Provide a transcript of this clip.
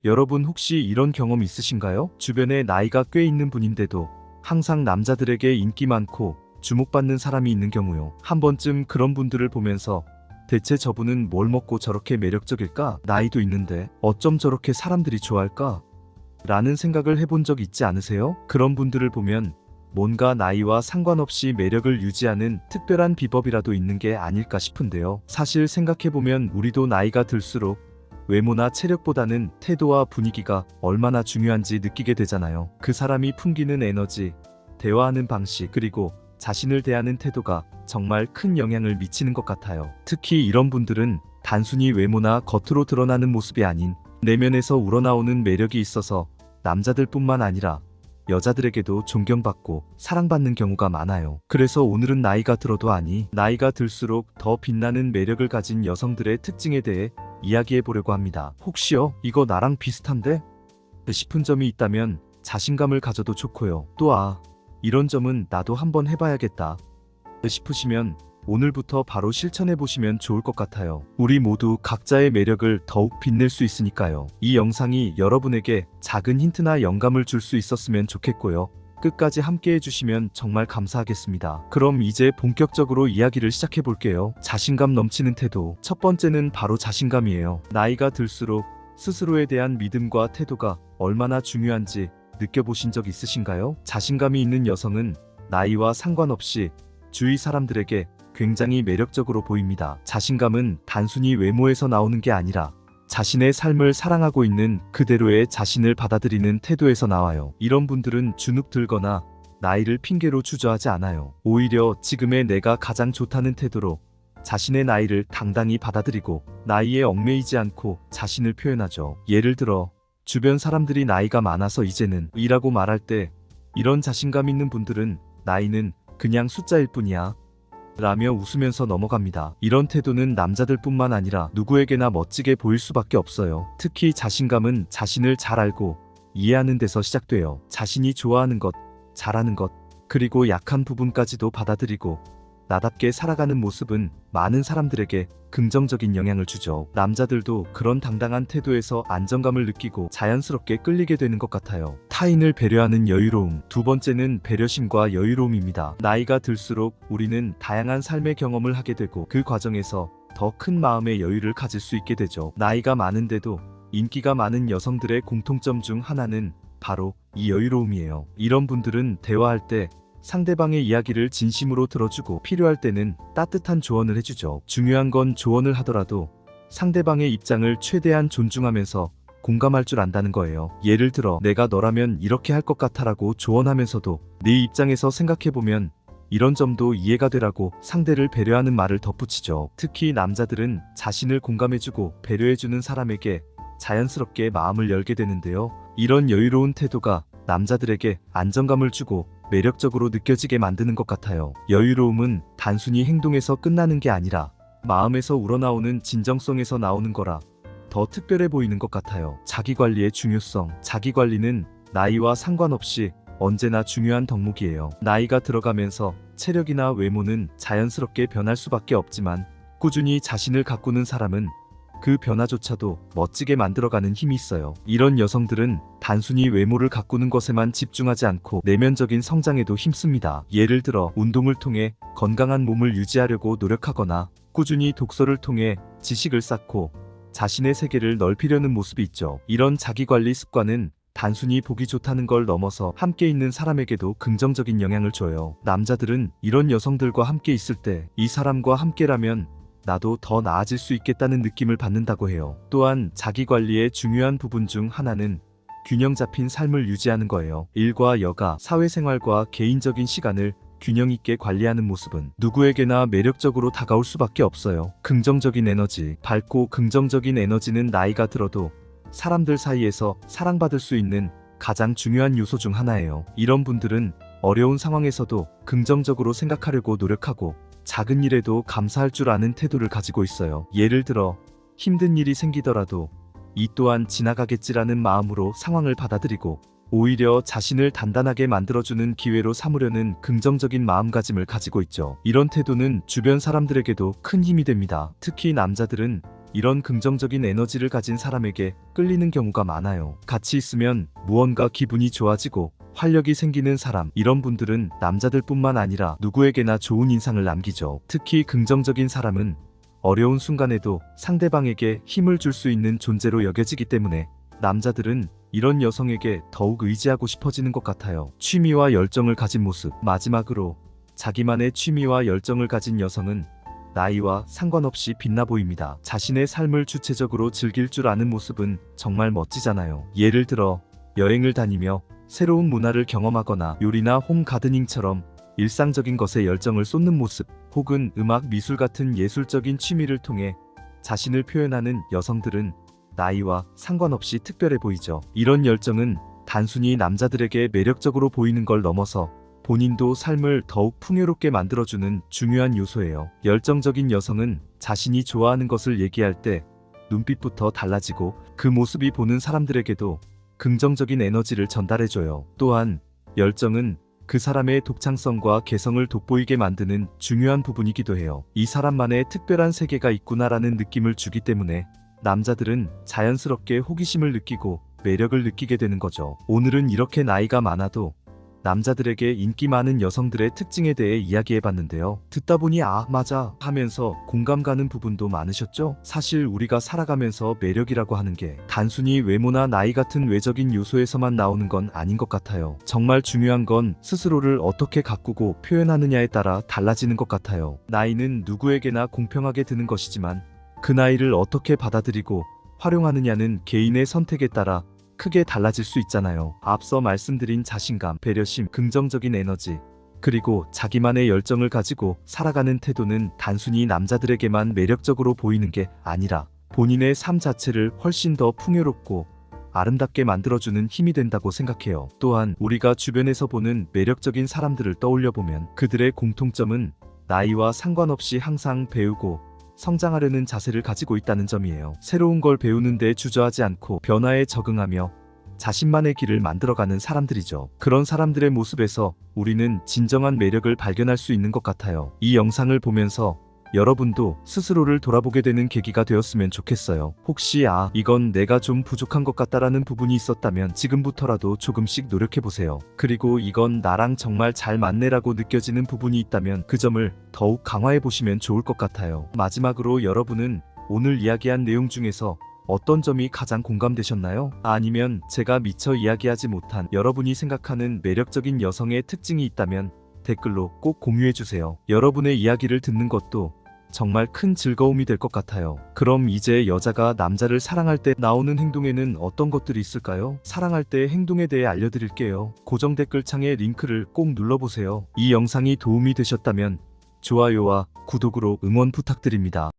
여러분 혹시 이런 경험 있으신가요? 주변에 나이가 꽤 있는 분인데도 항상 남자들에게 인기 많고 주목받는 사람이 있는 경우요. 한 번쯤 그런 분들을 보면서 대체 저분은 뭘 먹고 저렇게 매력적일까? 나이도 있는데 어쩜 저렇게 사람들이 좋아할까? 라는 생각을 해본 적 있지 않으세요? 그런 분들을 보면 뭔가 나이와 상관없이 매력을 유지하는 특별한 비법이라도 있는 게 아닐까 싶은데요. 사실 생각해보면 우리도 나이가 들수록 외모나 체력보다는 태도와 분위기가 얼마나 중요한지 느끼게 되잖아요. 그 사람이 풍기는 에너지, 대화하는 방식, 그리고 자신을 대하는 태도가 정말 큰 영향을 미치는 것 같아요. 특히 이런 분들은 단순히 외모나 겉으로 드러나는 모습이 아닌 내면에서 우러나오는 매력이 있어서 남자들뿐만 아니라 여자들에게도 존경받고 사랑받는 경우가 많아요. 그래서 오늘은 나이가 들어도 아니, 나이가 들수록 더 빛나는 매력을 가진 여성들의 특징에 대해 이야기해 보려고 합니다. 혹시요, 이거 나랑 비슷한데? 싶은 점이 있다면 자신감을 가져도 좋고요. 또 이런 점은 나도 한번 해봐야겠다 싶으시면 오늘부터 바로 실천해 보시면 좋을 것 같아요. 우리 모두 각자의 매력을 더욱 빛낼 수 있으니까요. 이 영상이 여러분에게 작은 힌트나 영감을 줄 수 있었으면 좋겠고요. 끝까지 함께 해주시면 정말 감사하겠습니다. 그럼 이제 본격적으로 이야기를 시작해 볼게요. 자신감 넘치는 태도. 첫 번째는 바로 자신감이에요. 나이가 들수록 스스로에 대한 믿음과 태도가 얼마나 중요한지 느껴보신 적 있으신가요? 자신감이 있는 여성은 나이와 상관없이 주위 사람들에게 굉장히 매력적으로 보입니다. 자신감은 단순히 외모에서 나오는 게 아니라 자신의 삶을 사랑하고 있는 그대로의 자신을 받아들이는 태도에서 나와요. 이런 분들은 주눅 들거나 나이를 핑계로 주저하지 않아요. 오히려 지금의 내가 가장 좋다는 태도로 자신의 나이를 당당히 받아들이고 나이에 얽매이지 않고 자신을 표현하죠. 예를 들어 주변 사람들이 나이가 많아서 이제는 이라고 말할 때 이런 자신감 있는 분들은 나이는 그냥 숫자일 뿐이야 라며 웃으면서 넘어갑니다. 이런 태도는 남자들뿐만 아니라 누구에게나 멋지게 보일 수밖에 없어요. 특히 자신감은 자신을 잘 알고 이해하는 데서 시작돼요. 자신이 좋아하는 것, 잘하는 것, 그리고 약한 부분까지도 받아들이고 나답게 살아가는 모습은 많은 사람들에게 긍정적인 영향을 주죠. 남자들도 그런 당당한 태도에서 안정감을 느끼고 자연스럽게 끌리게 되는 것 같아요. 타인을 배려하는 여유로움. 두 번째는 배려심과 여유로움입니다. 나이가 들수록 우리는 다양한 삶의 경험을 하게 되고 그 과정에서 더 큰 마음의 여유를 가질 수 있게 되죠. 나이가 많은데도 인기가 많은 여성들의 공통점 중 하나는 바로 이 여유로움이에요. 이런 분들은 대화할 때 상대방의 이야기를 진심으로 들어주고 필요할 때는 따뜻한 조언을 해주죠. 중요한 건 조언을 하더라도 상대방의 입장을 최대한 존중하면서 공감할 줄 안다는 거예요. 예를 들어 내가 너라면 이렇게 할 것 같아라고 조언하면서도 네 입장에서 생각해보면 이런 점도 이해가 되라고 상대를 배려하는 말을 덧붙이죠. 특히 남자들은 자신을 공감해주고 배려해주는 사람에게 자연스럽게 마음을 열게 되는데요. 이런 여유로운 태도가 남자들에게 안정감을 주고 매력적으로 느껴지게 만드는 것 같아요. 여유로움은 단순히 행동에서 끝나는 게 아니라 마음에서 우러나오는 진정성에서 나오는 거라 더 특별해 보이는 것 같아요. 자기관리의 중요성. 자기관리는 나이와 상관없이 언제나 중요한 덕목이에요. 나이가 들어가면서 체력이나 외모는 자연스럽게 변할 수밖에 없지만 꾸준히 자신을 가꾸는 사람은 그 변화조차도 멋지게 만들어가는 힘이 있어요. 이런 여성들은 단순히 외모를 가꾸는 것에만 집중하지 않고 내면적인 성장에도 힘씁니다. 예를 들어 운동을 통해 건강한 몸을 유지하려고 노력하거나 꾸준히 독서를 통해 지식을 쌓고 자신의 세계를 넓히려는 모습이 있죠. 이런 자기관리 습관은 단순히 보기 좋다는 걸 넘어서 함께 있는 사람에게도 긍정적인 영향을 줘요. 남자들은 이런 여성들과 함께 있을 때 이 사람과 함께라면 나도 더 나아질 수 있겠다는 느낌을 받는다고 해요. 또한 자기관리의 중요한 부분 중 하나는 균형 잡힌 삶을 유지하는 거예요. 일과 여가, 사회생활과 개인적인 시간을 균형 있게 관리하는 모습은 누구에게나 매력적으로 다가올 수밖에 없어요. 긍정적인 에너지. 밝고 긍정적인 에너지는 나이가 들어도 사람들 사이에서 사랑받을 수 있는 가장 중요한 요소 중 하나예요. 이런 분들은 어려운 상황에서도 긍정적으로 생각하려고 노력하고 작은 일에도 감사할 줄 아는 태도를 가지고 있어요. 예를 들어 힘든 일이 생기더라도 이 또한 지나가겠지라는 마음으로 상황을 받아들이고 오히려 자신을 단단하게 만들어주는 기회로 삼으려는 긍정적인 마음가짐을 가지고 있죠. 이런 태도는 주변 사람들에게도 큰 힘이 됩니다. 특히 남자들은 이런 긍정적인 에너지를 가진 사람에게 끌리는 경우가 많아요. 같이 있으면 무언가 기분이 좋아지고 활력이 생기는 사람, 이런 분들은 남자들뿐만 아니라 누구에게나 좋은 인상을 남기죠. 특히 긍정적인 사람은 어려운 순간에도 상대방에게 힘을 줄 수 있는 존재로 여겨지기 때문에 남자들은 이런 여성에게 더욱 의지하고 싶어지는 것 같아요. 취미와 열정을 가진 모습. 마지막으로 자기만의 취미와 열정을 가진 여성은 나이와 상관없이 빛나 보입니다. 자신의 삶을 주체적으로 즐길 줄 아는 모습은 정말 멋지잖아요. 예를 들어 여행을 다니며 새로운 문화를 경험하거나 요리나 홈 가드닝처럼 일상적인 것에 열정을 쏟는 모습, 혹은 음악, 미술 같은 예술적인 취미를 통해 자신을 표현하는 여성들은 나이와 상관없이 특별해 보이죠. 이런 열정은 단순히 남자들에게 매력적으로 보이는 걸 넘어서 본인도 삶을 더욱 풍요롭게 만들어주는 중요한 요소예요. 열정적인 여성은 자신이 좋아하는 것을 얘기할 때 눈빛부터 달라지고 그 모습이 보는 사람들에게도 긍정적인 에너지를 전달해줘요. 또한 열정은 그 사람의 독창성과 개성을 돋보이게 만드는 중요한 부분이기도 해요. 이 사람만의 특별한 세계가 있구나라는 느낌을 주기 때문에 남자들은 자연스럽게 호기심을 느끼고 매력을 느끼게 되는 거죠. 오늘은 이렇게 나이가 많아도 남자들에게 인기 많은 여성들의 특징에 대해 이야기해봤는데요. 듣다 보니 아, 맞아 하면서 공감 가는 부분도 많으셨죠? 사실 우리가 살아가면서 매력이라고 하는 게 단순히 외모나 나이 같은 외적인 요소에서만 나오는 건 아닌 것 같아요. 정말 중요한 건 스스로를 어떻게 가꾸고 표현하느냐에 따라 달라지는 것 같아요. 나이는 누구에게나 공평하게 드는 것이지만 그 나이를 어떻게 받아들이고 활용하느냐는 개인의 선택에 따라 크게 달라질 수 있잖아요. 앞서 말씀드린 자신감, 배려심, 긍정적인 에너지, 그리고 자기만의 열정을 가지고 살아가는 태도는 단순히 남자들에게만 매력적으로 보이는 게 아니라 본인의 삶 자체를 훨씬 더 풍요롭고 아름답게 만들어주는 힘이 된다고 생각해요. 또한 우리가 주변에서 보는 매력적인 사람들을 떠올려보면 그들의 공통점은 나이와 상관없이 항상 배우고 성장하려는 자세를 가지고 있다는 점이에요. 새로운 걸 배우는 데 주저하지 않고 변화에 적응하며 자신만의 길을 만들어가는 사람들이죠. 그런 사람들의 모습에서 우리는 진정한 매력을 발견할 수 있는 것 같아요. 이 영상을 보면서 여러분도 스스로를 돌아보게 되는 계기가 되었으면 좋겠어요. 혹시 이건 내가 좀 부족한 것 같다라는 부분이 있었다면 지금부터라도 조금씩 노력해보세요. 그리고 이건 나랑 정말 잘 맞네라고 느껴지는 부분이 있다면 그 점을 더욱 강화해보시면 좋을 것 같아요. 마지막으로 여러분은 오늘 이야기한 내용 중에서 어떤 점이 가장 공감되셨나요? 아니면 제가 미처 이야기하지 못한 여러분이 생각하는 매력적인 여성의 특징이 있다면 댓글로 꼭 공유해주세요. 여러분의 이야기를 듣는 것도 정말 큰 즐거움이 될 것 같아요. 그럼 이제 여자가 남자를 사랑할 때 나오는 행동에는 어떤 것들이 있을까요? 사랑할 때 행동에 대해 알려드릴게요. 고정 댓글창에 링크를 꼭 눌러보세요. 이 영상이 도움이 되셨다면 좋아요와 구독으로 응원 부탁드립니다.